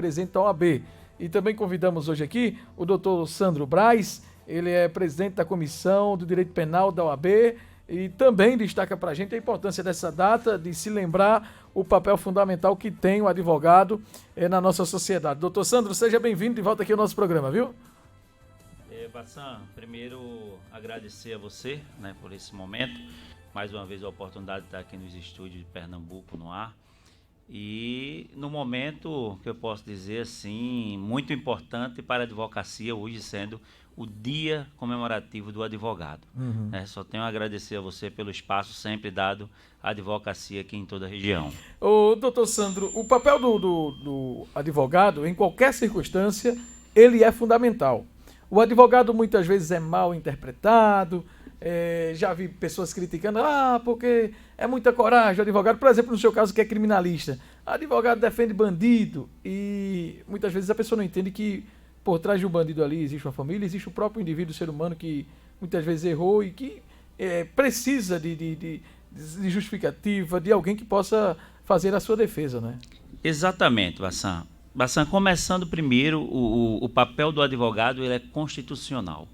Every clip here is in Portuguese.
presidente da OAB. E também convidamos hoje aqui o doutor Sandro Braz, ele é presidente da Comissão do Direito Penal da OAB e também destaca para a gente a importância dessa data, de se lembrar o papel fundamental que tem o advogado na nossa sociedade. Doutor Sandro, seja bem-vindo de volta aqui ao nosso programa, viu? Bassan, primeiro agradecer a você, né, por esse momento, mais uma vez a oportunidade de estar aqui nos estúdios de Pernambuco no ar, e no momento que eu posso dizer assim, muito importante para a advocacia, hoje sendo o dia comemorativo do advogado. Só tenho a agradecer a você pelo espaço sempre dado à advocacia aqui em toda a região. Ô, doutor Sandro, o papel do advogado, em qualquer circunstância, ele é fundamental. O advogado muitas vezes é mal interpretado, já vi pessoas criticando, porque é muita coragem o advogado, por exemplo, no seu caso que é criminalista. Advogado defende bandido e muitas vezes a pessoa não entende que por trás de um bandido ali existe uma família, existe o próprio indivíduo, o ser humano que muitas vezes errou e que precisa de justificativa, de alguém que possa fazer a sua defesa, né? Exatamente, Bassan. Bassan, começando primeiro, o papel do advogado ele é constitucional.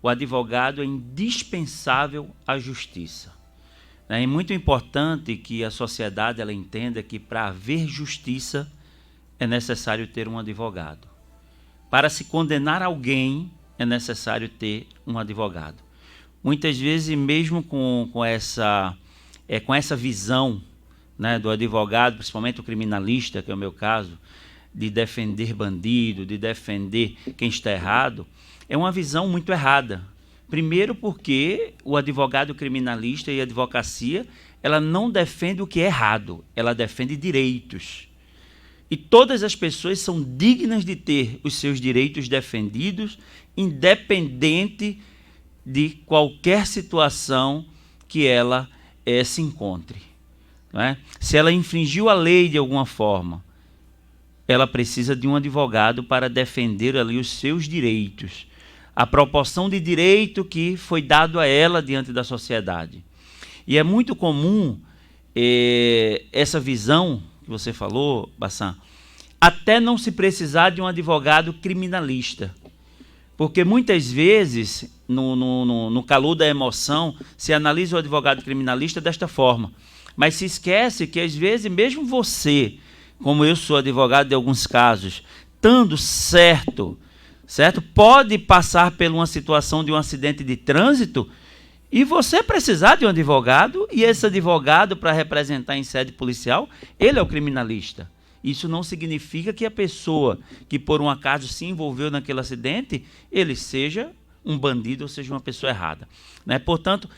O advogado é indispensável à justiça. É muito importante que a sociedade ela entenda que para haver justiça é necessário ter um advogado. Para se condenar alguém é necessário ter um advogado. Muitas vezes, mesmo com essa visão, né, do advogado, principalmente o criminalista, que é o meu caso, de defender bandido, de defender quem está errado, é uma visão muito errada. Primeiro porque o advogado criminalista e a advocacia, ela não defende o que é errado, ela defende direitos. E todas as pessoas são dignas de ter os seus direitos defendidos, independente de qualquer situação que ela se encontre. Não é? Se ela infringiu a lei de alguma forma, ela precisa de um advogado para defender ali os seus direitos, a proporção de direito que foi dado a ela diante da sociedade. E é muito comum essa visão que você falou, Bassan, até não se precisar de um advogado criminalista, porque muitas vezes, no calor da emoção, se analisa o advogado criminalista desta forma, mas se esquece que às vezes mesmo você, como eu sou advogado de alguns casos, estando certo, pode passar por uma situação de um acidente de trânsito e você precisar de um advogado, e esse advogado, para representar em sede policial, ele é o criminalista. Isso não significa que a pessoa que por um acaso se envolveu naquele acidente, ele seja um bandido ou seja uma pessoa errada, né? Portanto,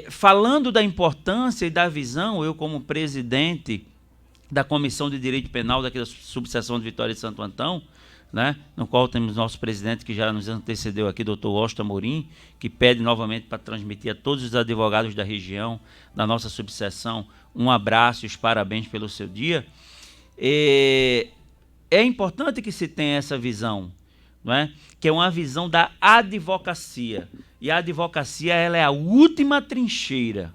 falando da importância e da visão, eu como presidente da Comissão de Direito Penal daqui da subseção de Vitória de Santo Antão, né, no qual temos nosso presidente que já nos antecedeu aqui, doutor Washington Amorim, que pede novamente para transmitir a todos os advogados da região, da nossa subseção, um abraço e os parabéns pelo seu dia. É importante que se tenha essa visão, não é? Que é uma visão da advocacia. E a advocacia ela é a última trincheira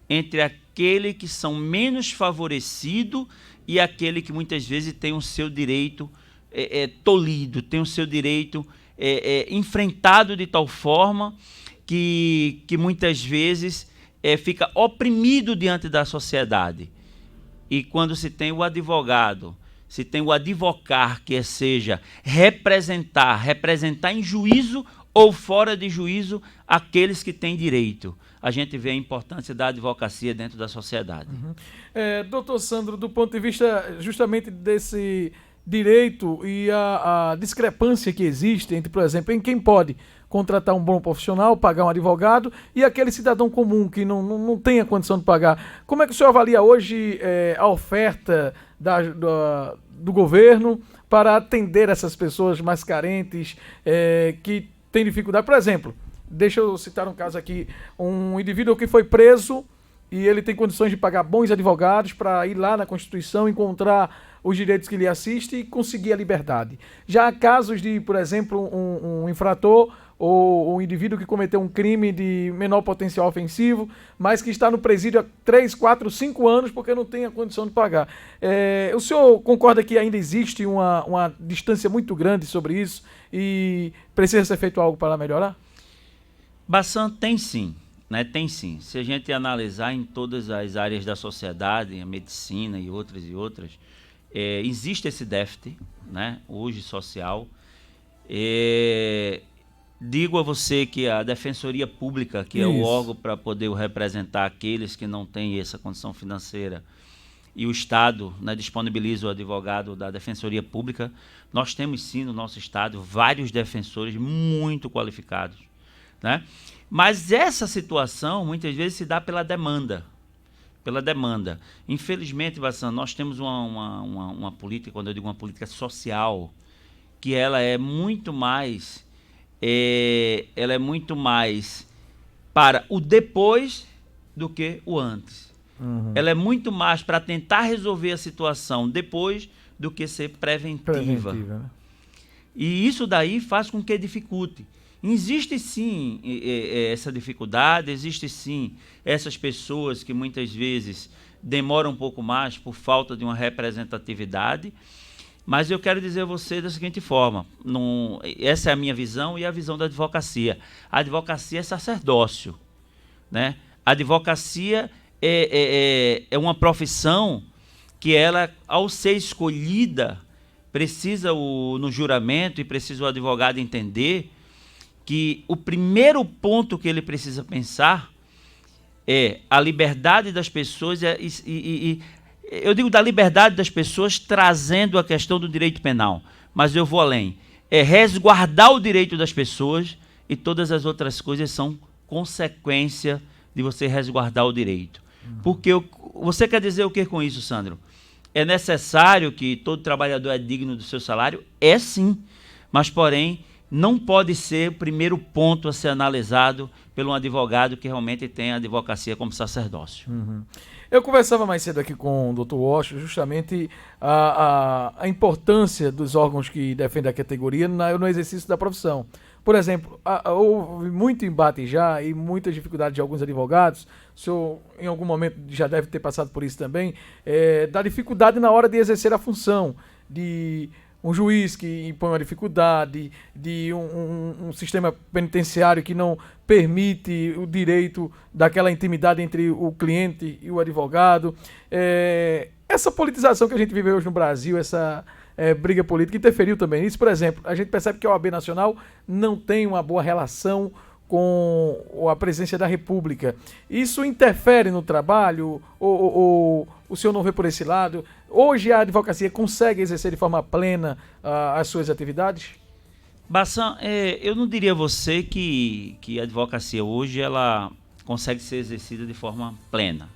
entre aquele que são menos favorecido e aquele que muitas vezes tem o seu direito tolhido, tem o seu direito enfrentado de tal forma que muitas vezes fica oprimido diante da sociedade. E quando se tem o advogado, se tem o advocar, que seja representar em juízo ou fora de juízo aqueles que têm direito, a gente vê a importância da advocacia dentro da sociedade. Doutor Sandro, do ponto de vista justamente desse direito e a discrepância que existe entre, por exemplo, em quem pode contratar um bom profissional, pagar um advogado, e aquele cidadão comum que não tem a condição de pagar. Como é que o senhor avalia hoje a oferta do governo para atender essas pessoas mais carentes que têm dificuldade? Por exemplo, deixa eu citar um caso aqui, um indivíduo que foi preso e ele tem condições de pagar bons advogados para ir lá na Constituição, encontrar os direitos que lhe assistem e conseguir a liberdade. Já há casos de, por exemplo, um infrator ou um indivíduo que cometeu um crime de menor potencial ofensivo, mas que está no presídio há 3, 4, 5 anos porque não tem a condição de pagar. O senhor concorda que ainda existe uma distância muito grande sobre isso e precisa ser feito algo para melhorar? Bassan, tem sim. Né, tem sim. Se a gente analisar em todas as áreas da sociedade, a medicina e outras, existe esse déficit, né, hoje social. Digo a você que a Defensoria Pública, que é o órgão para poder representar aqueles que não têm essa condição financeira, e o Estado, né, disponibiliza o advogado da Defensoria Pública, nós temos sim no nosso Estado vários defensores muito qualificados, né? Mas essa situação muitas vezes se dá pela demanda. Infelizmente, Bassan, nós temos uma política, quando eu digo uma política social, que ela é muito mais para o depois do que o antes. Ela é muito mais para tentar resolver a situação depois do que ser preventiva. Né? E isso daí faz com que dificulte. Existe sim essa dificuldade, existe sim essas pessoas que muitas vezes demoram um pouco mais por falta de uma representatividade, mas eu quero dizer a você da seguinte forma, essa é a minha visão e a visão da advocacia. A advocacia é sacerdócio, né? A advocacia é uma profissão que ela, ao ser escolhida, precisa no juramento e precisa o advogado entender que o primeiro ponto que ele precisa pensar é a liberdade das pessoas, eu digo da liberdade das pessoas trazendo a questão do direito penal, mas eu vou além, é resguardar o direito das pessoas e todas as outras coisas são consequência de você resguardar o direito. Porque você quer dizer o que com isso, Sandro? É necessário que todo trabalhador é digno do seu salário? É sim, mas porém não pode ser o primeiro ponto a ser analisado por um advogado que realmente tem a advocacia como sacerdócio. Eu conversava mais cedo aqui com o Dr. Washington justamente a importância dos órgãos que defendem a categoria no exercício da profissão. Por exemplo, houve muito embate já e muitas dificuldades de alguns advogados, o senhor em algum momento já deve ter passado por isso também, da dificuldade na hora de exercer a função, de um juiz que impõe uma dificuldade, de um sistema penitenciário que não permite o direito daquela intimidade entre o cliente e o advogado. Essa politização que a gente vive hoje no Brasil, essa briga política, interferiu também nisso. Por exemplo, a gente percebe que a OAB Nacional não tem uma boa relação com a presidência da República. Isso interfere no trabalho? Ou o senhor não vê por esse lado? Hoje a advocacia consegue exercer de forma plena as suas atividades? Bassan, eu não diria a você que a advocacia hoje ela consegue ser exercida de forma plena.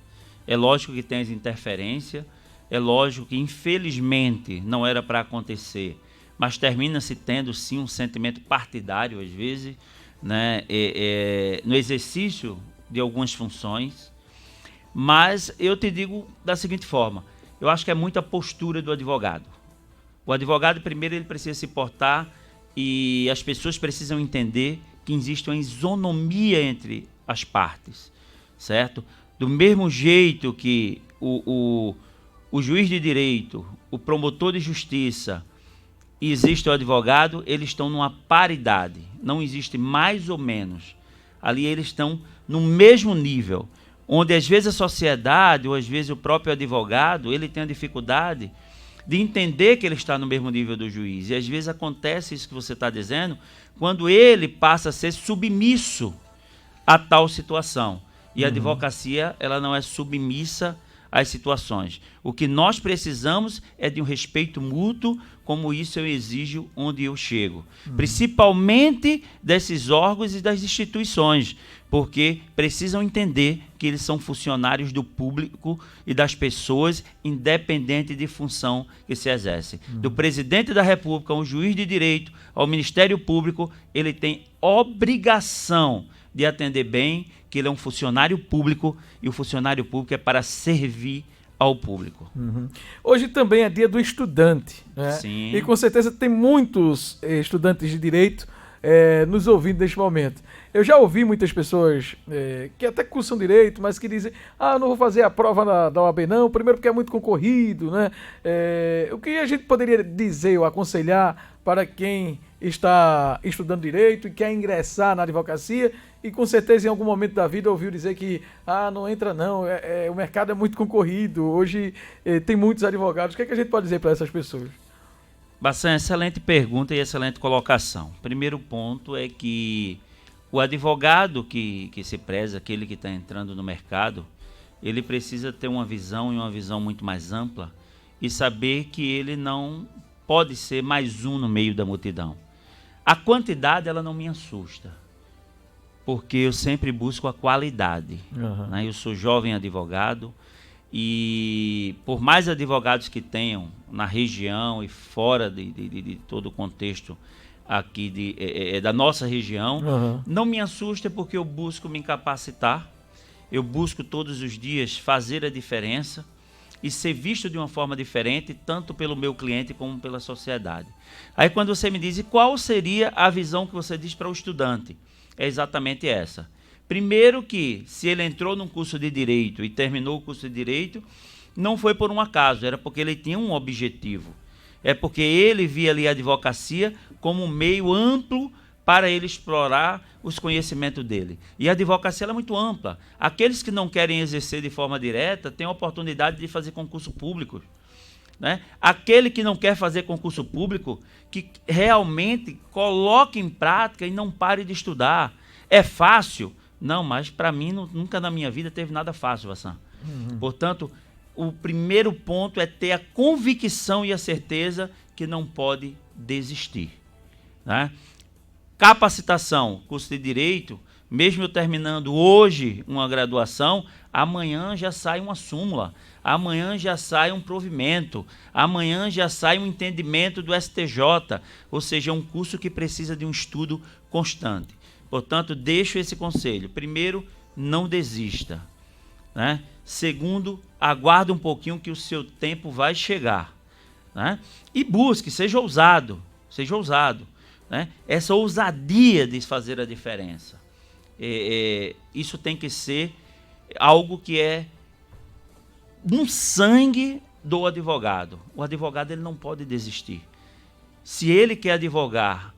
É lógico que tem as interferências, é lógico que infelizmente não era para acontecer, mas termina-se tendo sim um sentimento partidário às vezes, né, no exercício de algumas funções, mas eu te digo da seguinte forma, eu acho que é muita postura do advogado. O advogado primeiro ele precisa se portar e as pessoas precisam entender que existe uma isonomia entre as partes, certo? Do mesmo jeito que o juiz de direito, o promotor de justiça e existe o advogado, eles estão numa paridade, não existe mais ou menos. Ali eles estão no mesmo nível, onde às vezes a sociedade ou às vezes o próprio advogado, ele tem a dificuldade de entender que ele está no mesmo nível do juiz. E às vezes acontece isso que você está dizendo, quando ele passa a ser submisso a tal situação. E a advocacia, ela não é submissa às situações. O que nós precisamos é de um respeito mútuo, como isso eu exijo onde eu chego. Principalmente desses órgãos e das instituições, porque precisam entender que eles são funcionários do público e das pessoas, independente de função que se exerce. Do presidente da República, ao juiz de direito, ao Ministério Público, ele tem obrigação de atender bem, que ele é um funcionário público e o funcionário público é para servir ao público. Hoje também é dia do estudante, né? Sim. E com certeza tem muitos estudantes de direito nos ouvindo neste momento. Eu já ouvi muitas pessoas que até cursam direito, mas que dizem: não vou fazer a prova da OAB não, primeiro porque é muito concorrido, né? O que a gente poderia dizer ou aconselhar para quem está estudando direito e quer ingressar na advocacia e com certeza em algum momento da vida ouviu dizer que não entra não, o mercado é muito concorrido, hoje tem muitos advogados. O que é que a gente pode dizer para essas pessoas? Bassan, excelente pergunta e excelente colocação. Primeiro ponto é que o advogado que se preza, aquele que está entrando no mercado, ele precisa ter uma visão e uma visão muito mais ampla e saber que ele não pode ser mais um no meio da multidão. A quantidade, ela não me assusta, porque eu sempre busco a qualidade. Né? Eu sou jovem advogado e por mais advogados que tenham na região e fora de todo o contexto aqui da nossa região, não me assusta porque eu busco me capacitar, eu busco todos os dias fazer a diferença e ser visto de uma forma diferente, tanto pelo meu cliente como pela sociedade. Aí quando você me diz, e qual seria a visão que você diz para o estudante? É exatamente essa. Primeiro que, se ele entrou num curso de Direito e terminou o curso de Direito, não foi por um acaso, era porque ele tinha um objetivo. É porque ele via ali a advocacia como um meio amplo para ele explorar os conhecimentos dele. E a advocacia ela é muito ampla. Aqueles que não querem exercer de forma direta têm a oportunidade de fazer concurso público. Né? Aquele que não quer fazer concurso público, que realmente coloque em prática e não pare de estudar. É fácil? Não, mas para mim nunca na minha vida teve nada fácil, Bassan. Portanto, o primeiro ponto é ter a convicção e a certeza que não pode desistir. Né? Capacitação, curso de Direito, mesmo eu terminando hoje uma graduação, amanhã já sai uma súmula, amanhã já sai um provimento, amanhã já sai um entendimento do STJ, ou seja, é um curso que precisa de um estudo constante. Portanto, deixo esse conselho. Primeiro, não desista. Né? Segundo, aguarde um pouquinho que o seu tempo vai chegar. Né? E busque, seja ousado. Seja ousado. Né? Essa ousadia de fazer a diferença. Isso tem que ser algo que é no sangue do advogado. O advogado ele não pode desistir. Se ele quer advogar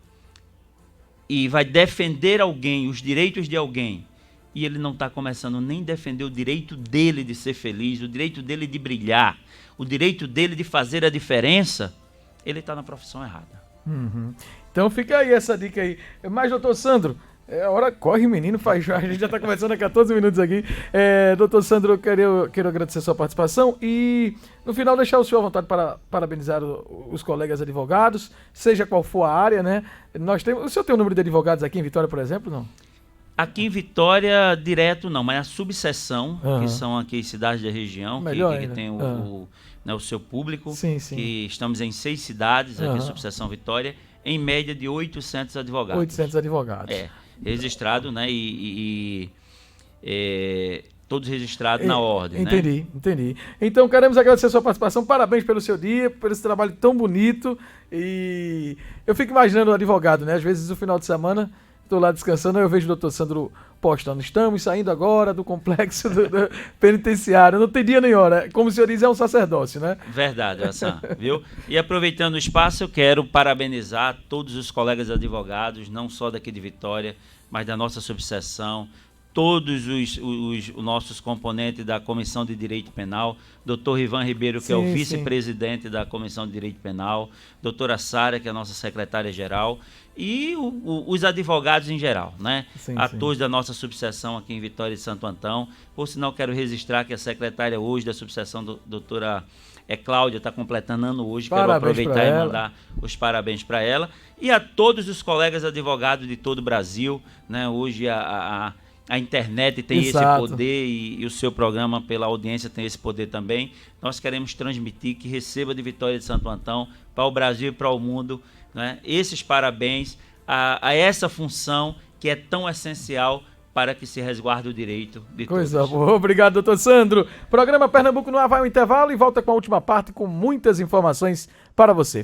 e vai defender alguém, os direitos de alguém, e ele não está começando nem a defender o direito dele de ser feliz, o direito dele de brilhar, o direito dele de fazer a diferença, ele está na profissão errada. Então fica aí essa dica aí. Mas, doutor Sandro, a hora corre, menino, faz já. A gente já está conversando há 14 minutos aqui. Doutor Sandro, eu quero agradecer a sua participação e, no final, deixar o senhor à vontade para parabenizar os colegas advogados, seja qual for a área, né? O senhor tem o número de advogados aqui em Vitória, por exemplo, não? Aqui em Vitória, direto não, mas a subseção, que são aqui as cidades da região, que tem o seu público, sim. que estamos em 6 cidades, aqui subseção Vitória, em média de 800 advogados. 800 advogados. Registrado, né, todos registrados na ordem. Entendi. Então, queremos agradecer a sua participação, parabéns pelo seu dia, por esse trabalho tão bonito, e eu fico imaginando o advogado, né, às vezes no final de semana, estou lá descansando, eu vejo o doutor Sandro postando, estamos saindo agora do complexo do penitenciário, não tem dia nem hora, como o senhor diz, é um sacerdócio, né? Verdade, Bassan, viu? E aproveitando o espaço, eu quero parabenizar todos os colegas advogados, não só daqui de Vitória, mas da nossa subseção, todos os nossos componentes da Comissão de Direito Penal, doutor Rivan Ribeiro, que é o vice-presidente da Comissão de Direito Penal, doutora Sara, que é a nossa secretária-geral, e os advogados em geral, né? Atores da nossa subseção aqui em Vitória de Santo Antão. Por sinal, quero registrar que a secretária hoje da subseção, doutora Cláudia, está completando ano hoje. Quero aproveitar e mandar os parabéns para ela. E a todos os colegas advogados de todo o Brasil, né? Hoje a internet tem esse poder e o seu programa, pela audiência, tem esse poder também. Nós queremos transmitir que receba de Vitória de Santo Antão, para o Brasil e para o mundo, né, esses parabéns a essa função que é tão essencial para que se resguarde o direito de Coisa todos. boa. Obrigado, doutor Sandro. Programa Pernambuco no Ar vai ao intervalo e volta com a última parte com muitas informações para você.